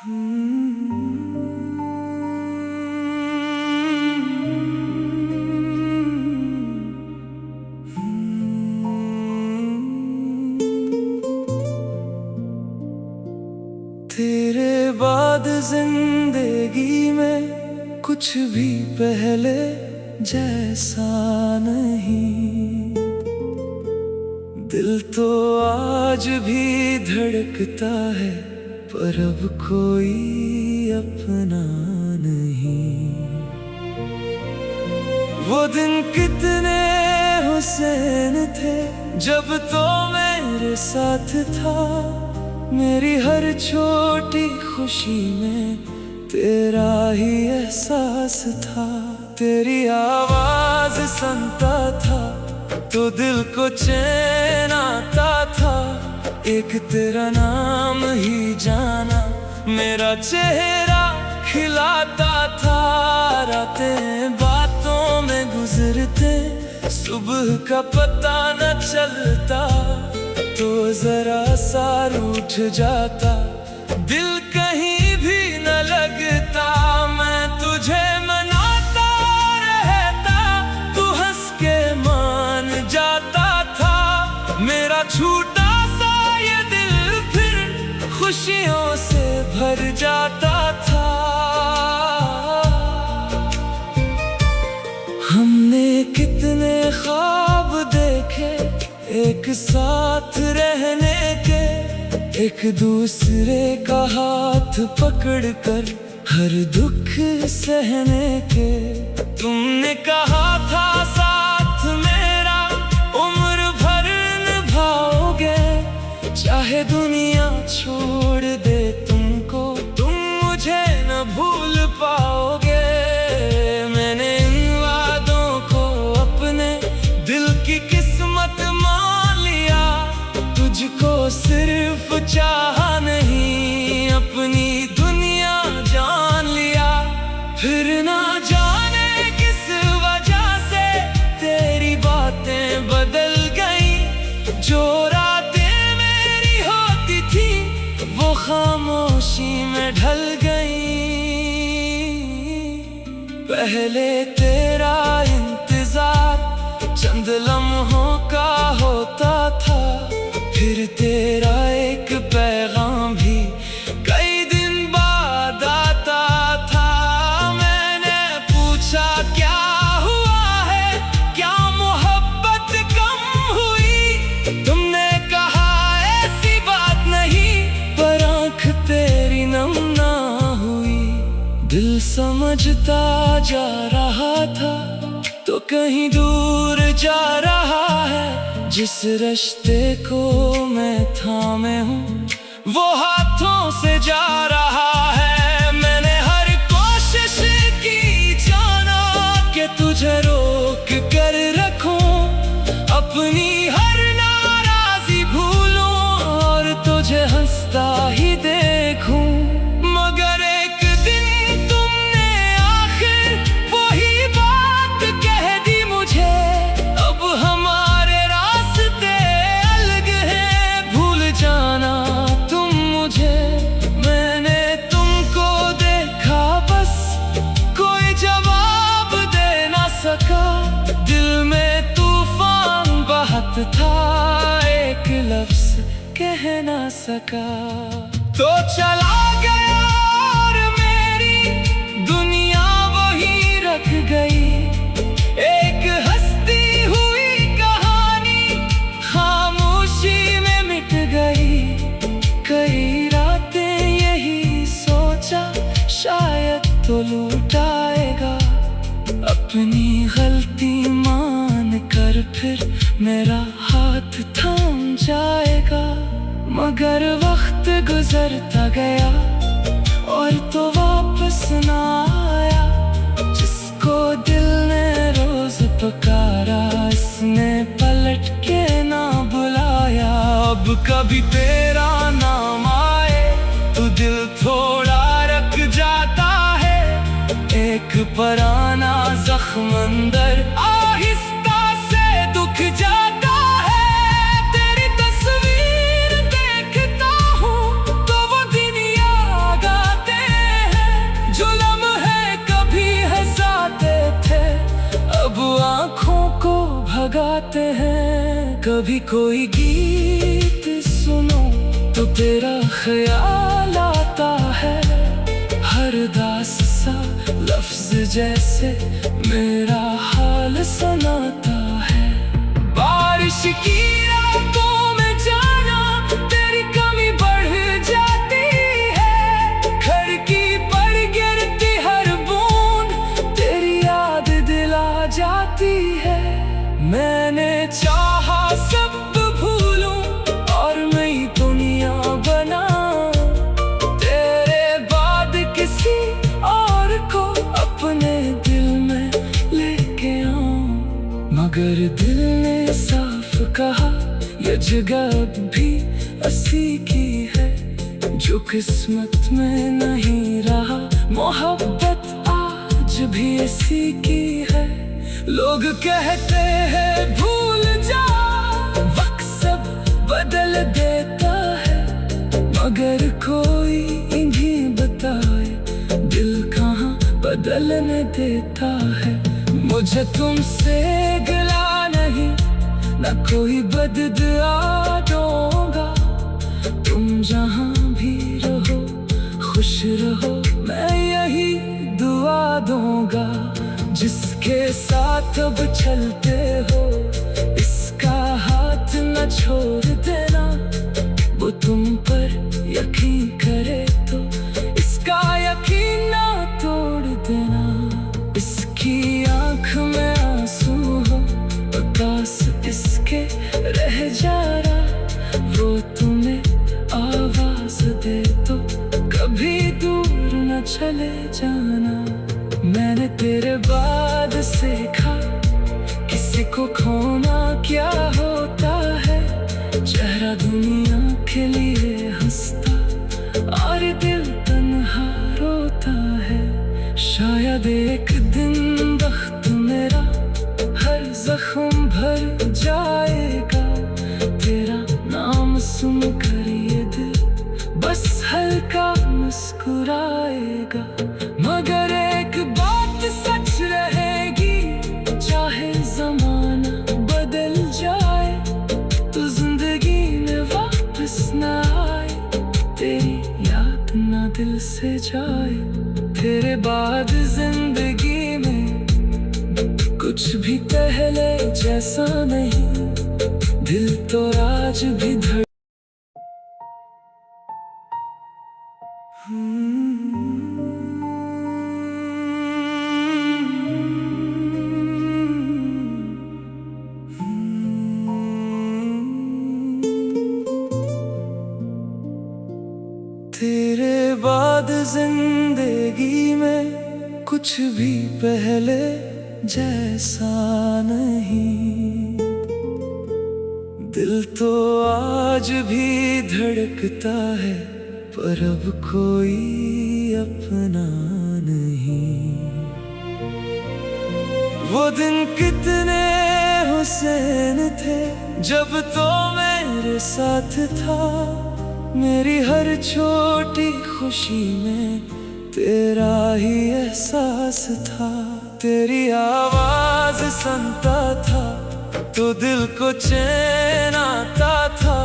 तेरे बाद जिंदगी में कुछ भी पहले जैसा नहीं। दिल तो आज भी धड़कता है पर अब कोई अपना नहीं। वो दिन कितने हुसैन थे जब तो मेरे साथ था। मेरी हर छोटी खुशी में तेरा ही एहसास था। तेरी आवाज सुनता था तो दिल को चैन आता था। एक तेरा नाम ही जाना मेरा चेहरा खिलाता था। रातें बातों में गुजरते सुबह का पता न चलता। तो जरा सा रूठ जाता दिल कहीं भी न लगता। मैं तुझे मनाता रहता तू हंस के मान जाता था। मेरा छूटा सा ये दिल फिर खुशियों से भर जाता था। हमने कितने ख्वाब देखे एक साथ रहने के, एक दूसरे का हाथ पकड़कर हर दुख सहने के। तुमने कहा था साथ मेरा उम्र भर निभाओगे। चाहे दुनिया छोड़ दे तुमको तुम मुझे न भूल पाओगे। मैंने इन वादों को अपने दिल की किस्मत तुझको सिर्फ चाहा नहीं अपनी दुनिया जान लिया। फिर ना जाने किस वजह से तेरी बातें बदल गई। जो रातें मेरी होती थी वो खामोशी में ढल गई। पहले तेरा इंतजार चंद लम्हों का होता था। फिर तेरा एक पैगाम भी कई दिन बाद आता था। मैंने पूछा क्या हुआ है, क्या मोहब्बत कम हुई। तुमने कहा ऐसी बात नहीं पर आँख तेरी नम ना हुई। दिल समझता जा रहा था तो कहीं दूर जा रहा है। जिस रिश्ते को मैं थामे हूँ वो हाथों से जा रहा है। मैंने हर कोशिश की जाना कि तुझे रोक कर रखूं। अपनी हर नाराजी भूलूं और तुझे हंसता ही देखूं। मगर एक दिन तुमने आखिर वही बात कह दी मुझे। अब हमारे रास्ते अलग हैं, भूल जाना तुम मुझे। मैंने तुमको देखा बस कोई जवाब दे ना सका। दिल में तूफान बहत था एक लफ्ज कह ना सका। तो चला गया और मेरी दुनिया वही रख गई। एक हंसती हुई कहानी खामोशी में मिट गई। कई रातें यही सोचा शायद तो लौट आएगा। अपनी गलती मान कर फिर मेरा हाथ थाम जाएगा। मगर वक्त गुजरता गया और तो वापस ना आया। जिसको दिल ने रोज पुकारा इसने पलट के ना बुलाया। अब कभी तेरा नाम आए तो दिल थोड़ा रख जाता है। एक पुराना जख्म अंदर आहिस्ता से दुख जाता है। तेरी तस्वीर देखता हूँ तो वो दिन याद कभी कोई गीत सुनो तो तेरा ख्याल आता है। हर दास सा लफ्ज जैसे मेरा हाल सुनाता है। बारिश की रातों में जाना तेरी कमी बढ़ जाती है। खिड़की पर गिरती हर बूंद तेरी याद दिला जाती है। मैंने चाहा सब भूलूं और नई दुनिया बनाऊं, तेरे बाद किसी और को अपने दिल में लेके आऊं। मगर दिल ने साफ कहा ये जगह भी असी की है। जो किस्मत में नहीं रहा मोहब्बत आज भी इसी की है। लोग कहते हैं भूल जा, वक्त सब बदल देता है। मगर कोई इन्हीं बताए दिल कहाँ बदलने देता है। मुझे तुमसे गिला नहीं, न कोई बददुआ दूंगा। तुम जहाँ भी रहो खुश रहो, मैं यही दुआ दूंगा। जिसके साथ अब चलते हो इसका हाथ न छोड़ देना। वो तुम पर यकीन करे तो इसका यकीन ना तोड़ देना। इसकी आँख में आंसू हो बस इसके रह जा रहा। वो तुम्हें आवाज दे तो कभी दूर न चले जाना। मैंने तेरे बाद सीखा किसी को खोना क्या होता है। चेहरा दुनिया के लिए हंसता और दिल तन्हा रोता है। शायद एक दिन वक्त मेरा हर जख्म भर जाएगा। तेरा नाम सुनकर ये दिल बस हल्का मुस्कुराएगा। मगर एक बात सच रहेगी, चाहे जमाना बदल जाए तो जिंदगी में वापस न आए। तेरी याद ना दिल से जाए। तेरे बाद जिंदगी में कुछ भी पहले जैसा नहीं। दिल तो आज भी धड़ तेरे बाद जिंदगी में कुछ भी पहले जैसा नहीं। दिल तो आज भी धड़कता है पर अब कोई अपना नहीं। वो दिन कितने हुसैन थे जब तो मेरे साथ था। मेरी हर छोटी खुशी में तेरा ही एहसास था। तेरी आवाज सुनता था तो दिल को चैन आता था।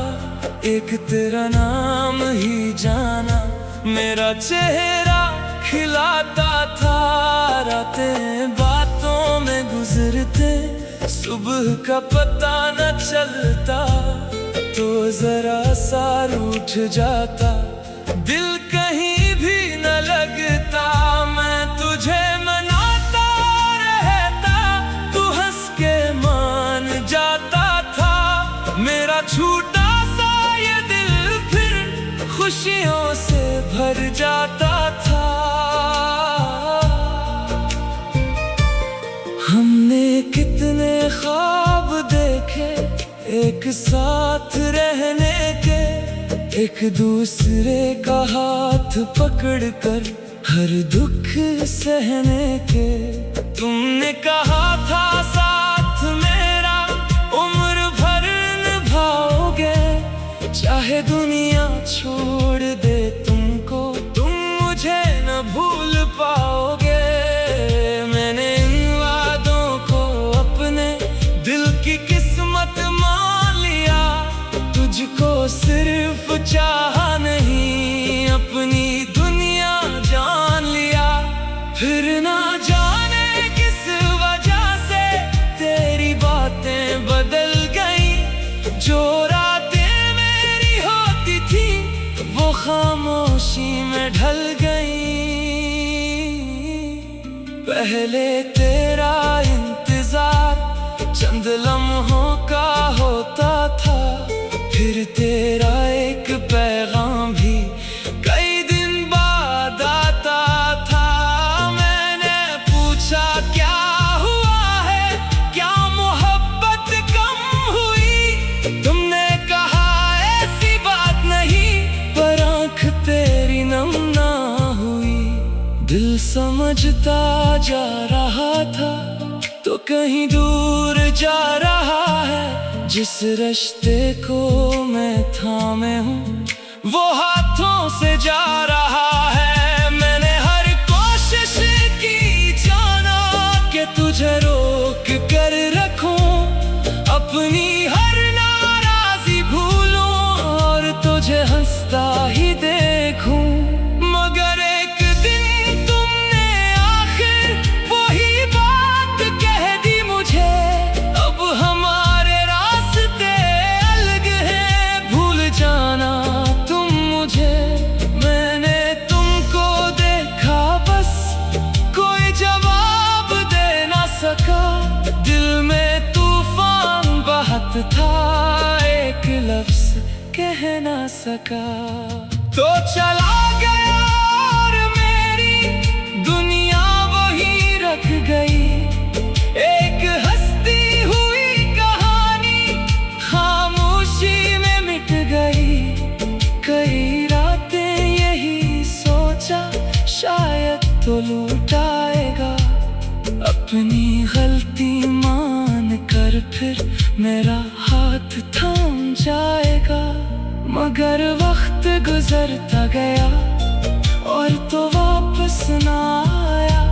एक तेरा नाम ही जाना मेरा चेहरा खिलाता था। रातें बातों में गुजरते सुबह का पता न चलता। तो जरा सा रूठ जाता दिल कहीं भी न लगता। मैं तुझे मनाता रहता तू हंस के मान जाता था। मेरा छूटा सा ये दिल फिर खुशियों से भर जाता था। हमने कितने ख्वाब देखे एक साथ रहने के। एक दूसरे का हाथ पकड़कर हर दुख सहने के। तुमने कहा था साथ मेरा उम्र भर निभाओगे। चाहे दुनिया छोड़ दे तुमको, तुम मुझे न भूल पाओगे। मैंने इन वादों को अपने दिल की किस्मत मान सिर्फ चाहा नहीं, अपनी दुनिया जान लिया। फिर ना जाने किस वजह से तेरी बातें बदल गई। जो रातें मेरी होती थी वो खामोशी में ढल गई। पहले तेरा इंतजार चंद लम्हों का होता था, फिर तेरा एक पैगाम भी कई दिन बाद आता था। मैंने पूछा क्या हुआ है, क्या मोहब्बत कम हुई? तुमने कहा ऐसी बात नहीं, पर आँख तेरी नम ना हुई। दिल समझता जा रहा था तो कहीं दूर जा रहा है। जिस रिश्ते को मैं थामे हूँ वो हाथों से जा रहा है। मैंने हर कोशिश की जाना कि तुझे रोक कर रखूं, अपनी हर नाराजी भूलूं और तुझे हंसता ही देखूं। मगर एक दिन तुमने आखिर वही बात कह दी मुझे, अब हमारे रास्ते अलग हैं, भूल जाना तुम मुझे। मैंने तुमको देखा बस कोई जवाब दे ना सका, दिल में तूफान बहत था, एक लफ्ज कह ना सका। तो चला गया और मेरी दुनिया वही रख गई। एक हंसती हुई कहानी खामोशी में मिट गई। कई रातें यही सोचा शायद तो लौट आएगा, अपनी गलती मान कर फिर मेरा हाथ थाम जाएगा। मगर वक्त गुजरता गया और तो वापस ना आया।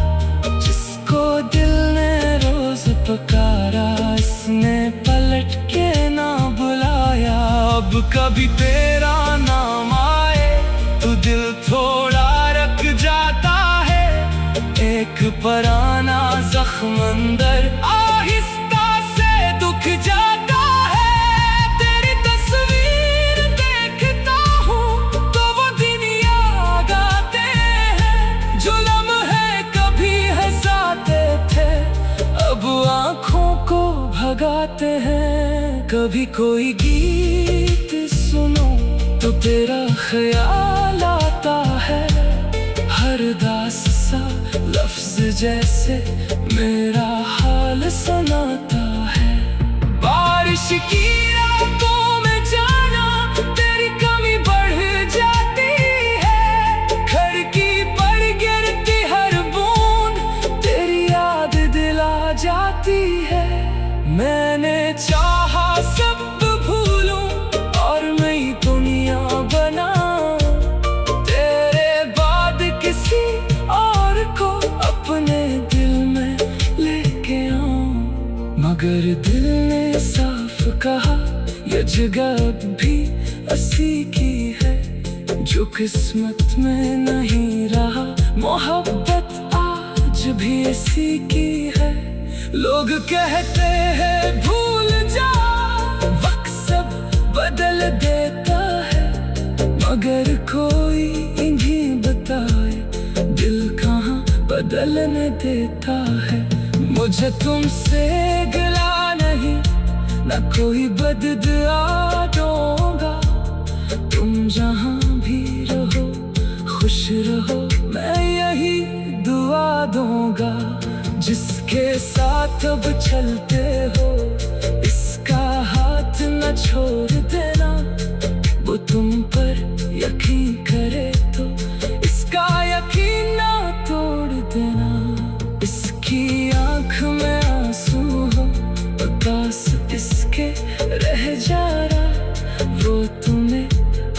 जिसको दिल ने रोज पुकारा इसने पलट के ना बुलाया। अब कभी तेरा नाम आए तो दिल थोड़ा रख जाता है। एक पुराना जख्म अंदर आहिस्ता से दुख जाता है। तेरी तस्वीर देखता हूँ तो वो दिन याद आते हैं, जो लम्हे कभी हंसाते थे अब आँखों को भगाते हैं। कभी कोई गीत सुनो तो तेरा ख्याल आता है, हर दास सा लफ्ज जैसे मेरा हाल सुनाता है। बारिश की रातों में जाना तेरी कमी बढ़ जाती है। खिड़की पर गिरती हर बूंद तेरी याद दिला जाती है। मैंने चाहा सब भूलूं और नई दुनिया बनाऊं, तेरे बाद किसी और को अपने दिल में लेके आऊं। मगर दिल ने साफ कहा ये जगह भी असी की है, जो किस्मत में नहीं रहा मोहब्बत आज भी इसी की है। लोग कहते हैं भूल जा, वक्त सब बदल देता है, मगर कोई इन्हीं बताए दिल कहाँ बदलने देता है। मुझे तुमसे गिला नहीं, न कोई बददुआ दूंगा। तुम जहाँ भी रहो खुश रहो, मैं यही दुआ दूंगा। जिसके साथ अब चलते हो इसका हाथ न छोड़ देना। वो तुम पर यकीन करे तो इसका यकीन ना तोड़ देना। इसकी आँख में आंसू हो और पास इसके रह जा रहा, वो तुम्हें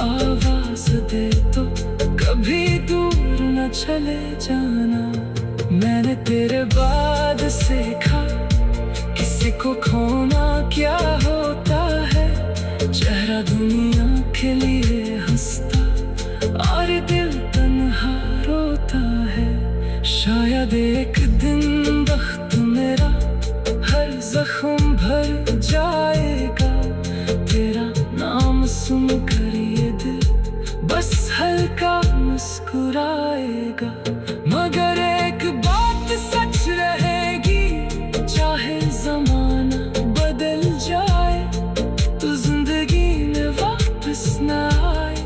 आवाज दे तो कभी दूर न चले जाना। मैंने तेरे बाद सीखा किसी को खोना क्या होता है, चेहरा दुनिया के लिए हंसता और दिल तन्हा रोता है। शायद एक दिन वक्त मेरा हर जख्म भर जाएगा। तेरा नाम सुनकर ये दिल बस हल्का मुस्कुराएगा। मगर एक बात सच रहेगी, चाहे जमाना बदल जाए तो जिंदगी में वापस न आए।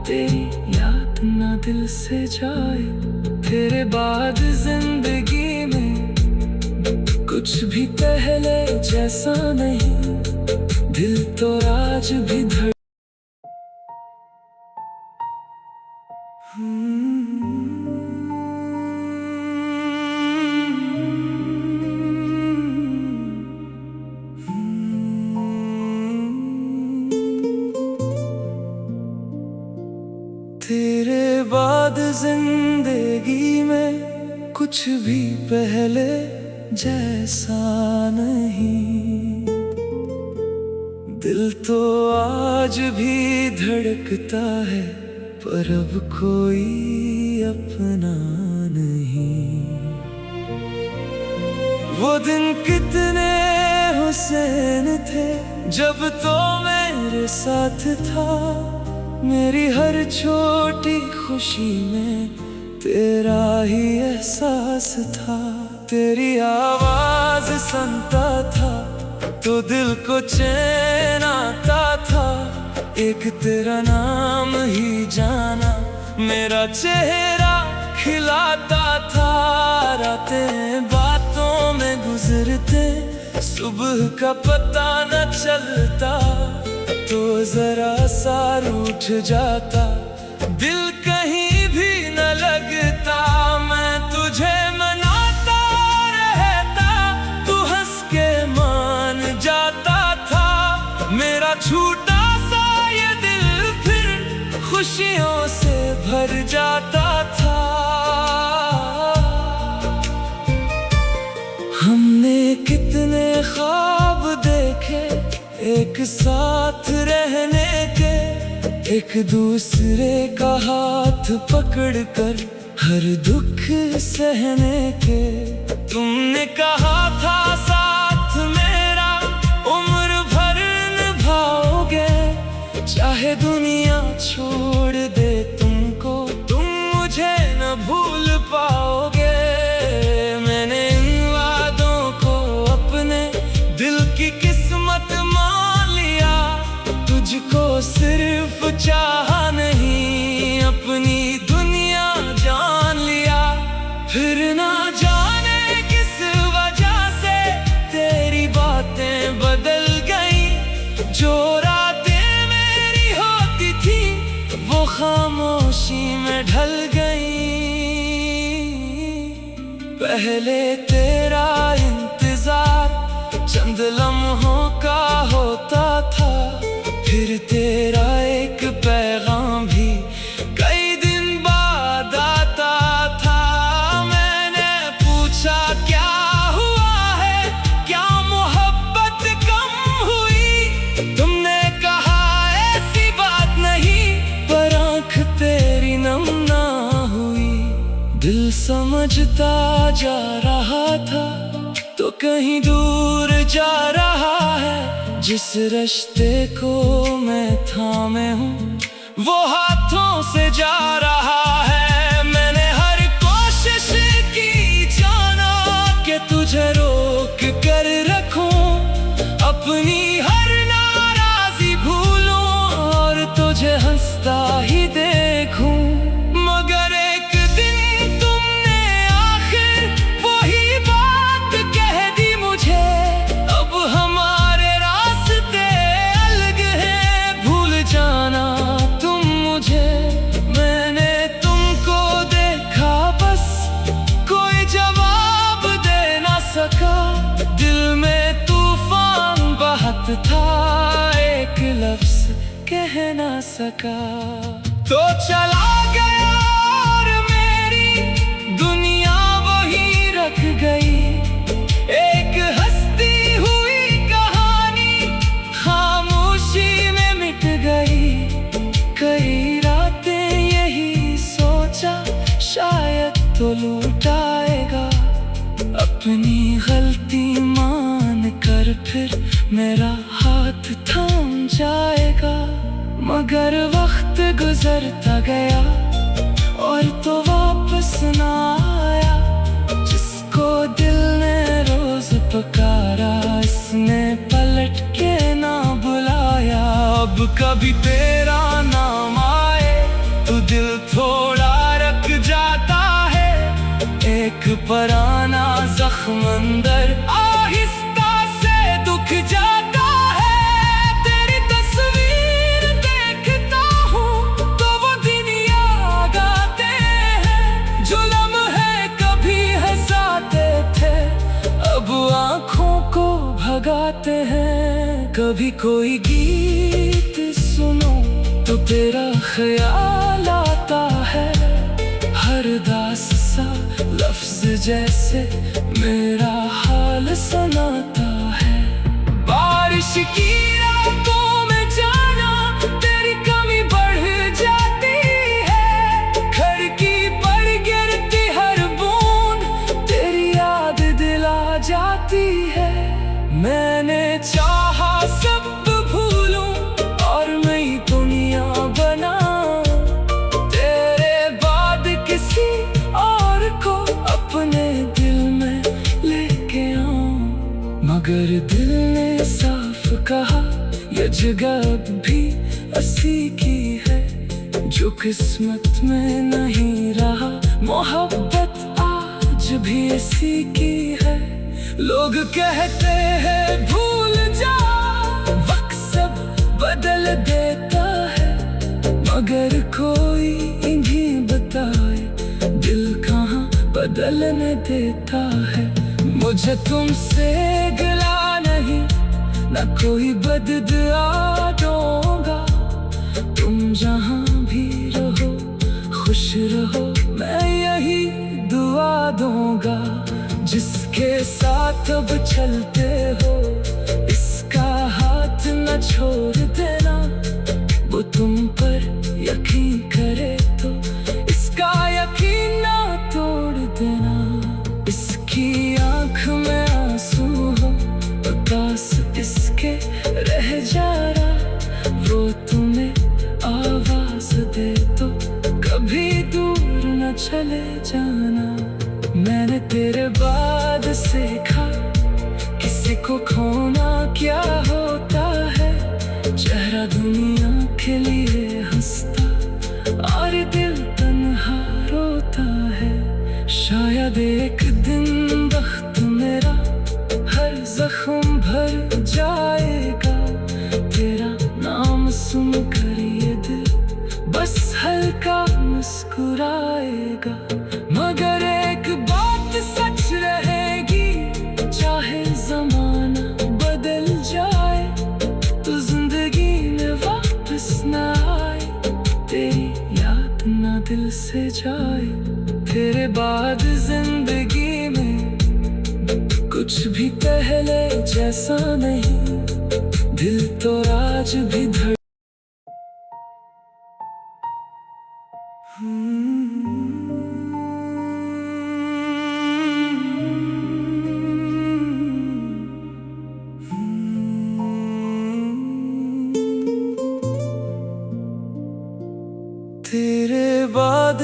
तेरी याद ना दिल से जाए। तेरे बाद जिंदगी में कुछ भी पहले जैसा नहीं। दिल तो आज भी धड़ तेरे बाद जिंदगी में कुछ भी पहले जैसा नहीं। दिल तो आज भी धड़कता है, पर अब कोई अपना नहीं। वो दिन कितने हुसैन थे जब तो मेरे साथ था। मेरी हर छोटी खुशी में तेरा ही एहसास था। तेरी आवाज सुनता था तो दिल को चैन आता था। एक तेरा नाम ही जाना मेरा चेहरा खिलाता था। रातें बातों में गुजरते, सुबह का पता न चलता। तो जरा सा रूठ जाता, दिल कहीं भी न लगता। मैं तुझे मनाता रहता, तू हंस के मान जाता था। मेरा छूटा सा ये दिल फिर खुशियों से भर जाता था। हमने कितने ख्वाब देखे एक साथ रहने के, एक दूसरे का हाथ पकड़कर हर दुख सहने के। तुमने कहा था साथ मेरा उम्र भर निभाओगे। चाहे दुनिया छोड़ दे तुमको, तुम मुझे न भूल पाओगे। मैंने इन वादों को अपने दिल की किस्मत मान लिया। तुझको सिर्फ चाहा नहीं, अपनी दुनिया जान लिया। फिर ना जाने किस वजह से तेरी बातें बदल गई। जो रातें मेरी होती थी वो खामोशी में ढल गई। पहले तेरा इंतजार चंद लम्हों का होता था, फिर तेरा एक पैगाम भी कई दिन बाद आता था। मैंने पूछा क्या हुआ है, क्या मोहब्बत कम हुई। तुमने कहा ऐसी बात नहीं, पर आँख तेरी नम ना हुई। दिल समझता जा रहा था तो कहीं दूर जा रहा है। जिस रिश्ते को मैं थामे हूँ वो हाथों से जा रहा है। मैंने हर कोशिश की जाना कि तुझे रोक कर रखूं, अपनी हर नाराजी भूलूं और तुझे हंसता ही देखूं। मगर एक दिन तुमने आखिर वही बात कह दी मुझे। अब हमारे रास्ते अलग हैं, भूल जाना तुम मुझे। मैंने तुमको देखा बस कोई जवाब दे ना सका। दिल में तूफान बहत था, एक लफ्ज कह ना सका। तो चला गया और मेरी दुनिया वही रख गई। एक हंसती हुई कहानी खामोशी में मिट गई। कई रातें यही सोचा, शायद तो लौट आएगा। अपनी गलती मान कर फिर मेरा हाथ थाम जाएगा। मगर वक्त गुजरता गया और तो वापस ना आया। जिसको दिल ने रोज पुकारा, इसने पलट के ना बुलाया। अब कभी तेरा नाम आए तो दिल थोड़ा रख जाता है। एक पुराना जख्म अंदर आहिस्ता से दुख जाता है। तेरी तस्वीर देखता हूँ तो वो दिन याद आते हैं। जो लम्हे कभी हंसाते थे अब आँखों को भगाते हैं। कभी कोई गीत सुनो तो तेरा ख्याल आता है। हर दास सा लफ्ज जैसे मेरा हाल सुनाता है। बारिश की रातों में जाना तेरी कमी बढ़ जाती है। खिड़की पर गिरती हर बूंद तेरी याद दिला जाती है। मैंने चाहा सब भूलूं और नई दुनिया बनाऊं। तेरे बाद किसी और को अपने दिल में लेके आऊं। मगर दिल ने साफ कहा ये जगह भी असी की है। जो किस्मत में नहीं रहा मोहब्बत आज भी इसी की है। लोग कहते हैं भूल जा, वक्त सब बदल देता है। मगर कोई इन्हीं बताए दिल कहाँ बदलने देता है। मुझे तुमसे गिला नहीं, ना कोई बददुआ दूंगा। तुम जहाँ भी रहो खुश रहो, मैं यही दुआ दूंगा। जिसके साथ अब चलते हो इसका हाथ न छोड़ देना। वो तुम पर यकीन करे तो इसका यकीन ना तोड़ देना। इसकी आँख में आंसू हो तो पास इसके रह जा रहा। वो तुम्हें आवाज दे तो कभी दूर न चले जाना। मैंने तेरे बाद सीखा किसी को खोना क्या होता है। चेहरा दुनिया के लिए हंसता और दिल तन्हा रोता है। शायद एक दिन वक्त मेरा हर जख्म भर जाएगा। तेरा नाम सुनकर ये दिल बस हल्का मुस्कुराएगा। मगर एक बात सच रहेगी, चाहे जमाना बदल जाए तो जिंदगी में वापस न आए। तेरी याद ना दिल से जाए। तेरे बाद जिंदगी में कुछ भी पहले जैसा नहीं। दिल तो आज भी धड़ तेरे बाद